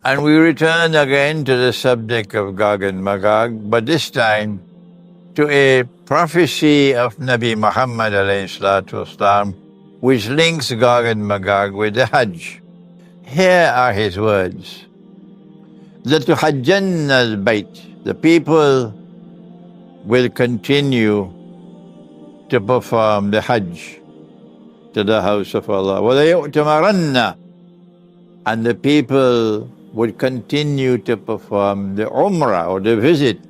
And we return again to the subject of Gog and Magog, but this time to a prophecy of Nabi Muhammad ﷺ, which links Gog and Magog with the Hajj. Here are his words. لَتُحَجَّنَّ الْبَيْتِ. The people will continue to perform the Hajj to the house of Allah. وَلَيُؤْتَمَرَنَّ. And the people would continue to perform the Umrah or the visit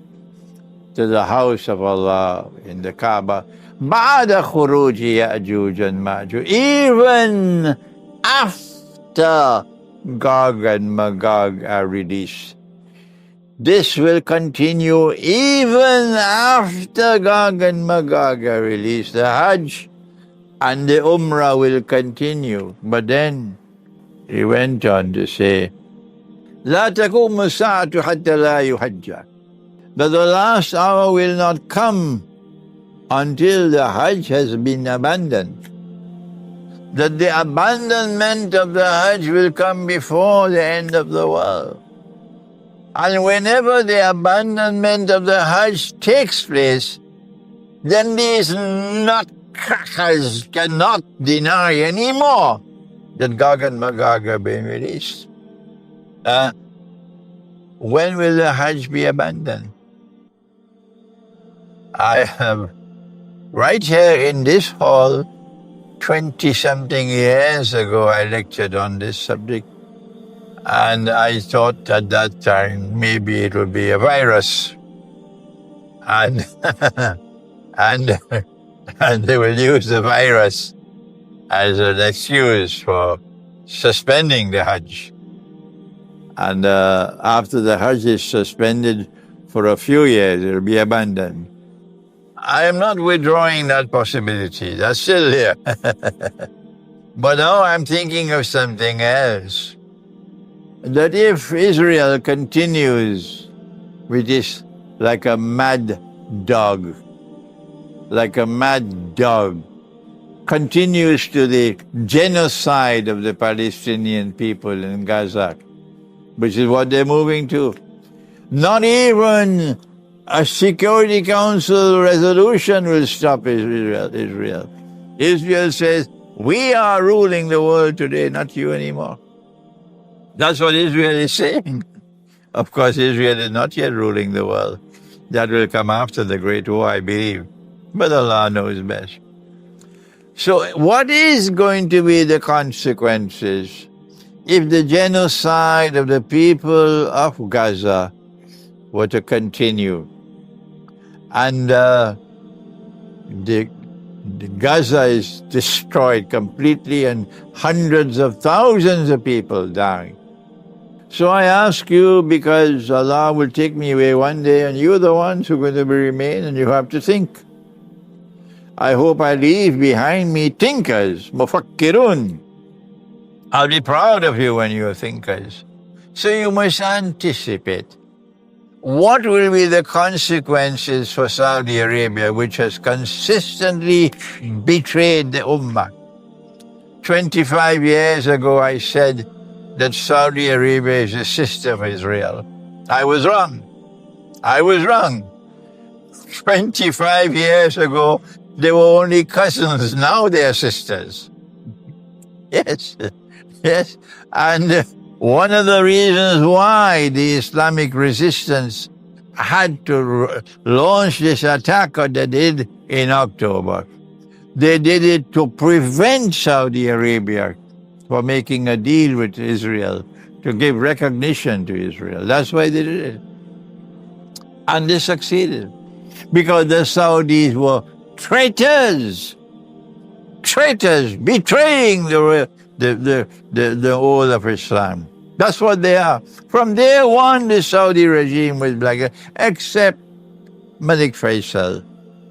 to the house of Allah in the Kaaba. بَعْدَ خُرُوجِ يَأْجُوجَ مَأْجُوجَ. Even after Gog and Magog are released. This will continue even after Gog and Magog are released. The Hajj and the Umrah will continue. But then he went on to say, لا تقوم الساعة حتى لا يحج. That the last hour will not come until the Hajj has been abandoned. That the abandonment of the Hajj will come before the end of the world. And whenever the abandonment of the Hajj takes place, then these nutcrackers cannot deny anymore that Gog and Magog are being released. When will the Hajj be abandoned? I have, right here in this hall, 20-something years ago, I lectured on this subject. And I thought at that time maybe it would be a virus. And, and they will use the virus as an excuse for suspending the Hajj. And after the Hajj is suspended for a few years, it will be abandoned. I am not withdrawing that possibility. That's still there. But now I'm thinking of something else. That if Israel continues with this like a mad dog, continues to the genocide of the Palestinian people in Gaza, which is what they're moving to. Not even a Security Council resolution will stop Israel. Israel says, we are ruling the world today, not you anymore. That's what Israel is saying. Of course, Israel is not yet ruling the world. That will come after the Great War, I believe. But Allah knows best. So what is going to be the consequences if the genocide of the people of Gaza were to continue? And the Gaza is destroyed completely and hundreds of thousands of people dying. So I ask you, because Allah will take me away one day and you're the ones who are going to remain and you have to think. I hope I leave behind me thinkers, mufakkirun. I'll be proud of you when you're thinkers. So you must anticipate. What will be the consequences for Saudi Arabia, which has consistently betrayed the ummah? 25 years ago I said that Saudi Arabia is a sister of Israel. I was wrong. 25 years ago, they were only cousins. Now they are sisters. Yes. And one of the reasons why the Islamic resistance had to launch this attack that they did in October, they did it to prevent Saudi Arabia from making a deal with Israel, to give recognition to Israel. That's why they did it. And they succeeded. Because the Saudis were traitors, betraying the oath of Islam. That's what they are. From day one, the Saudi regime was black, except Malik Faisal,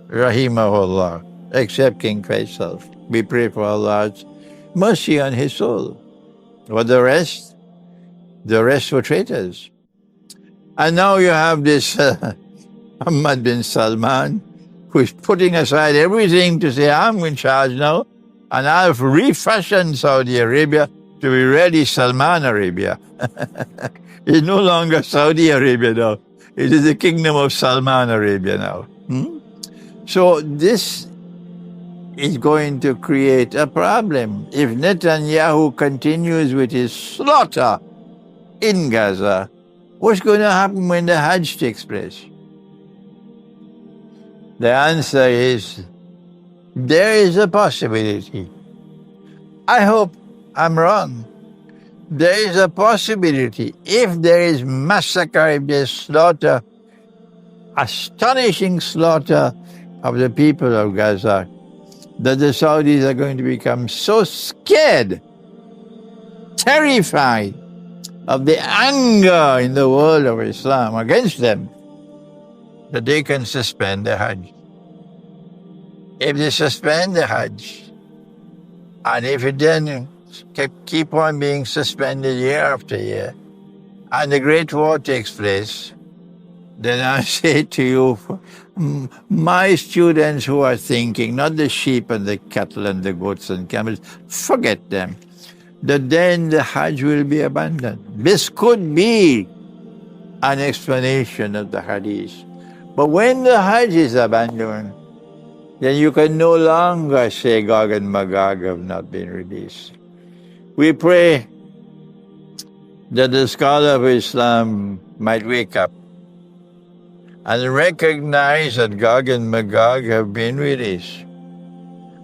rahimahullah, except King Faisal. We pray for Allah's mercy on his soul. But the rest were traitors. And now you have this Ahmad bin Salman, who is putting aside everything to say, I'm in charge now, and I've refashioned Saudi Arabia to be really Salman Arabia. It's no longer Saudi Arabia now. It is the kingdom of Salman Arabia now. So this is going to create a problem. If Netanyahu continues with his slaughter in Gaza, what's going to happen when the Hajj takes place? The answer is, there is a possibility. I hope I'm wrong. There is a possibility, if there is massacre, if there's slaughter, astonishing slaughter of the people of Gaza, that the Saudis are going to become so scared, terrified of the anger in the world of Islam against them, that they can suspend the Hajj. If they suspend the Hajj, and if it then keep on being suspended year after year, and the Great War takes place, then I say to you, my students who are thinking, not the sheep and the cattle and the goats and camels, forget them, that then the Hajj will be abandoned. This could be an explanation of the Hadith. But when the Hajj is abandoned, then you can no longer say Gog and Magog have not been released. We pray that the scholar of Islam might wake up and recognize that Gog and Magog have been released.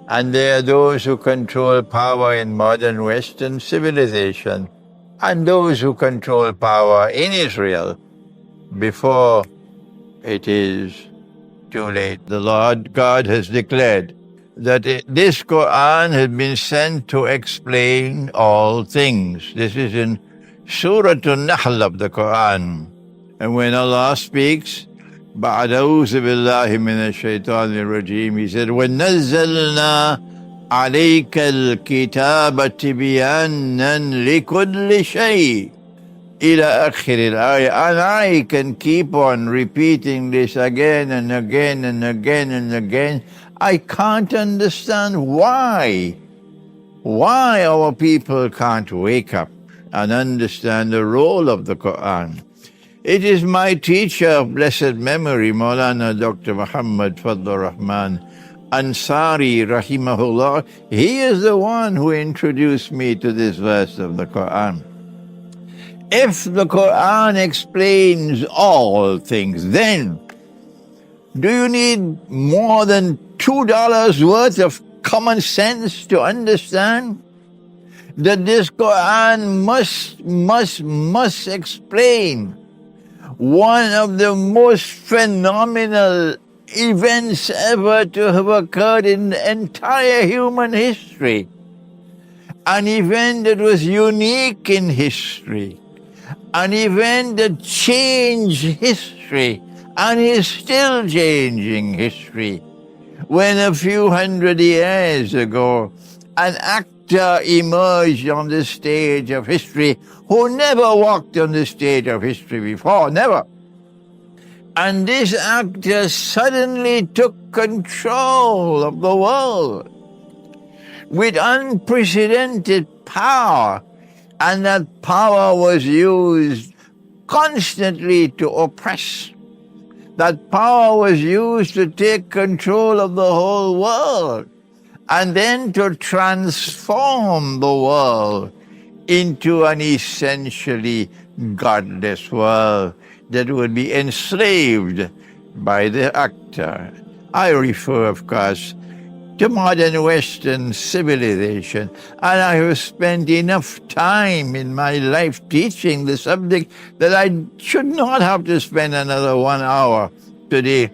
And they are those who control power in modern Western civilization and those who control power in Israel before it is too late. The Lord God has declared that this Quran has been sent to explain all things. This is in Surah An-Nahl of the Quran. And when Allah speaks, بعد أعوذ بالله من الشيطان الرجيم, He said, وَنَزَّلْنَا عَلَيْكَ الْكِتَابَ تِبْيَانًا لِكُلِّ شَيْءٍ إلى آخر الآية. And I can keep on repeating this again and again and again and again. I can't understand why our people can't wake up and understand the role of the Quran. It is my teacher of blessed memory, Maulana Dr. Muhammad Fadlur Rahman Ansari, rahimahullah. He is the one who introduced me to this verse of the Quran. If the Quran explains all things, then do you need more than $2 worth of common sense to understand that this Quran must explain one of the most phenomenal events ever to have occurred in the entire human history? An event that was unique in history. An event that changed history and is still changing history. When a few hundred years ago, an actor emerged on the stage of history who never walked on the stage of history before, never. And this actor suddenly took control of the world with unprecedented power. And that power was used constantly to oppress. That power was used to take control of the whole world and then to transform the world into an essentially godless world that would be enslaved by the actor. I refer, of course, to modern Western civilization. And I have spent enough time in my life teaching the subject that I should not have to spend another 1 hour today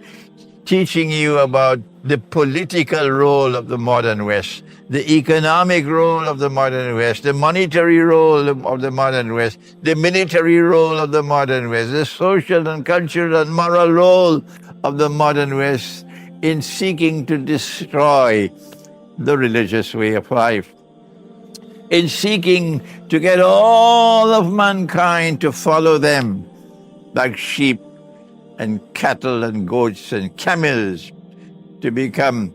teaching you about the political role of the modern West, the economic role of the modern West, the monetary role of the modern West, the military role of the modern West, the social and cultural and moral role of the modern West in seeking to destroy the religious way of life, in seeking to get all of mankind to follow them like sheep and cattle and goats and camels, to become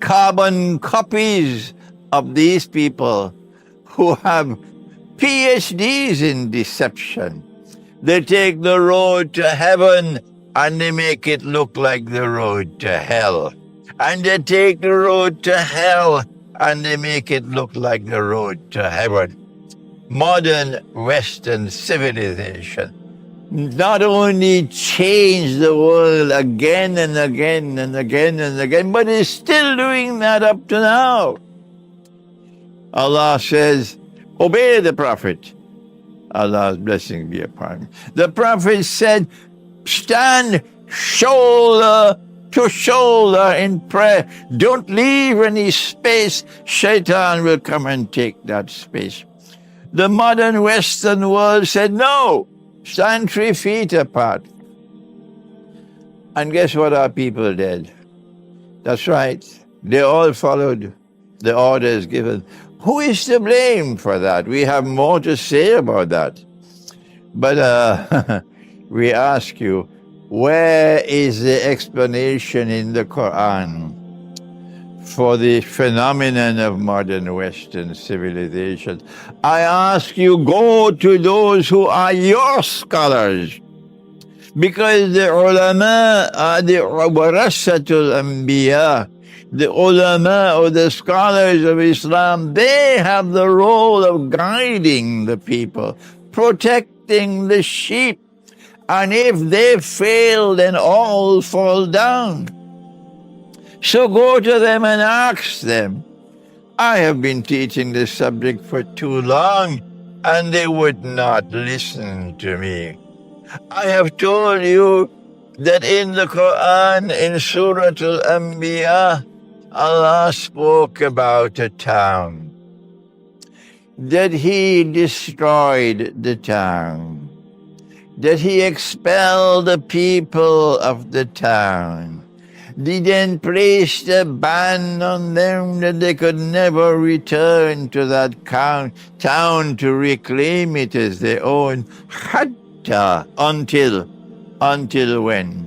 carbon copies of these people who have PhDs in deception. They take the road to heaven and they make it look like the road to hell. And they take the road to hell and they make it look like the road to heaven. Modern Western civilization not only changed the world again and again and again and again, but is still doing that up to now. Allah says, obey the Prophet. Allah's blessing be upon him. The Prophet said, stand shoulder to shoulder in prayer. Don't leave any space. Shaitan will come and take that space. The modern Western world said, no, stand 3 feet apart. And guess what our people did? That's right. They all followed the orders given. Who is to blame for that? We have more to say about that. But we ask you, where is the explanation in the Quran for the phenomenon of modern Western civilization? I ask you, go to those who are your scholars, because the ulama are the warasatul anbiya. The ulama, or the scholars of Islam, they have the role of guiding the people, protecting the sheep. And if they fail, then all fall down. So go to them and ask them. I have been teaching this subject for too long, and they would not listen to me. I have told you that in the Quran, in Surah Al-Anbiya, Allah spoke about a town, that He destroyed the town, that He expelled the people of the town. He then placed a ban on them that they could never return to that town to reclaim it as their own. Hatta, until when?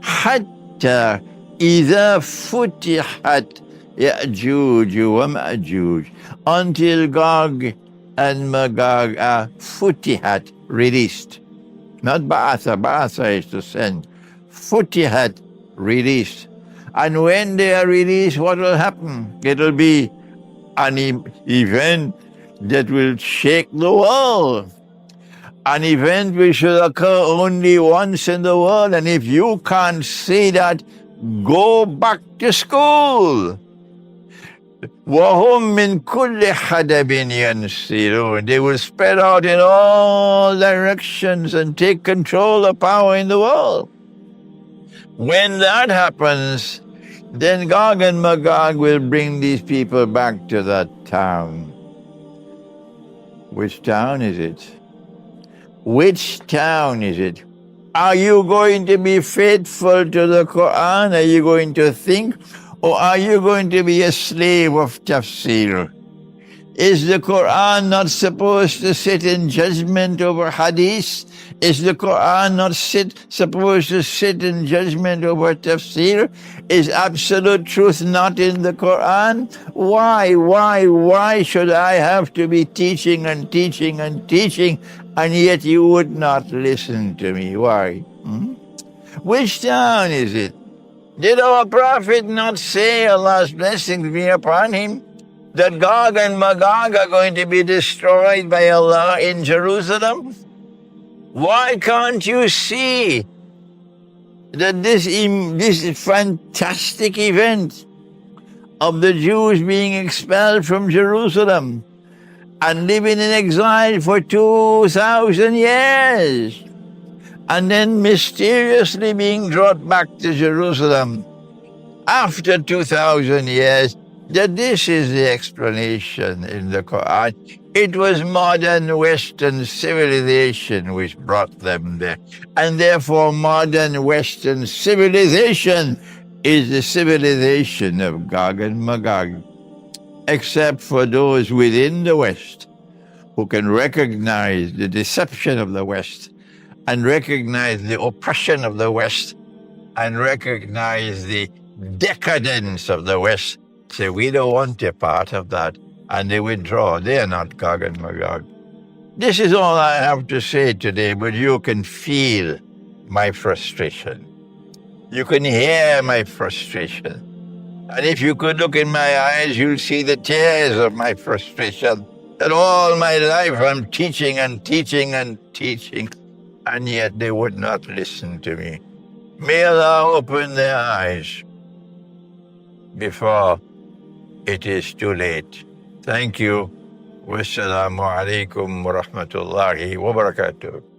Hatta إذا فتحت يأجوج ومأجوج, until Gog and Magog are futihat, released. Not ba'atha is to send. Futihat, released. And when they are released, what will happen? It will be an event that will shake the world. An event which should occur only once in the world. And if you can't see that, go back to school. وَهُمْ مِنْ كُلِّ حَدَبٍ يَنْسِلُونَ. They will spread out in all directions and take control of power in the world. When that happens, then Gog and Magog will bring these people back to that town. Which town is it? Which town is it? Are you going to be faithful to the Quran? Are you going to think? Or are you going to be a slave of tafsir? Is the Quran not supposed to sit in judgment over Hadith? Is the Quran not supposed to sit in judgment over tafsir? Is absolute truth not in the Quran? Why should I have to be teaching and teaching and teaching, and yet you would not listen to me? Why? Which town is it? Did our Prophet not say, Allah's blessings be upon him, that Gog and Magog are going to be destroyed by Allah in Jerusalem? Why can't you see that this fantastic event of the Jews being expelled from Jerusalem and living in exile for 2,000 years, and then mysteriously being brought back to Jerusalem after 2,000 years, that this is the explanation in the Quran. It was modern Western civilization which brought them there. And therefore modern Western civilization is the civilization of Gog and Magog. Except for those within the West who can recognize the deception of the West, and recognize the oppression of the West, and recognize the decadence of the West. Say, we don't want a part of that. and they withdraw. They are not Gog and Magog. This is all I have to say today, but you can feel my frustration. You can hear my frustration. And if you could look in my eyes, you'll see the tears of my frustration. That all my life I'm teaching and teaching and teaching, and yet they would not listen to me. May Allah open their eyes before it is too late. Thank you. Wassalamu alaikum wa rahmatullahi wa barakatuh.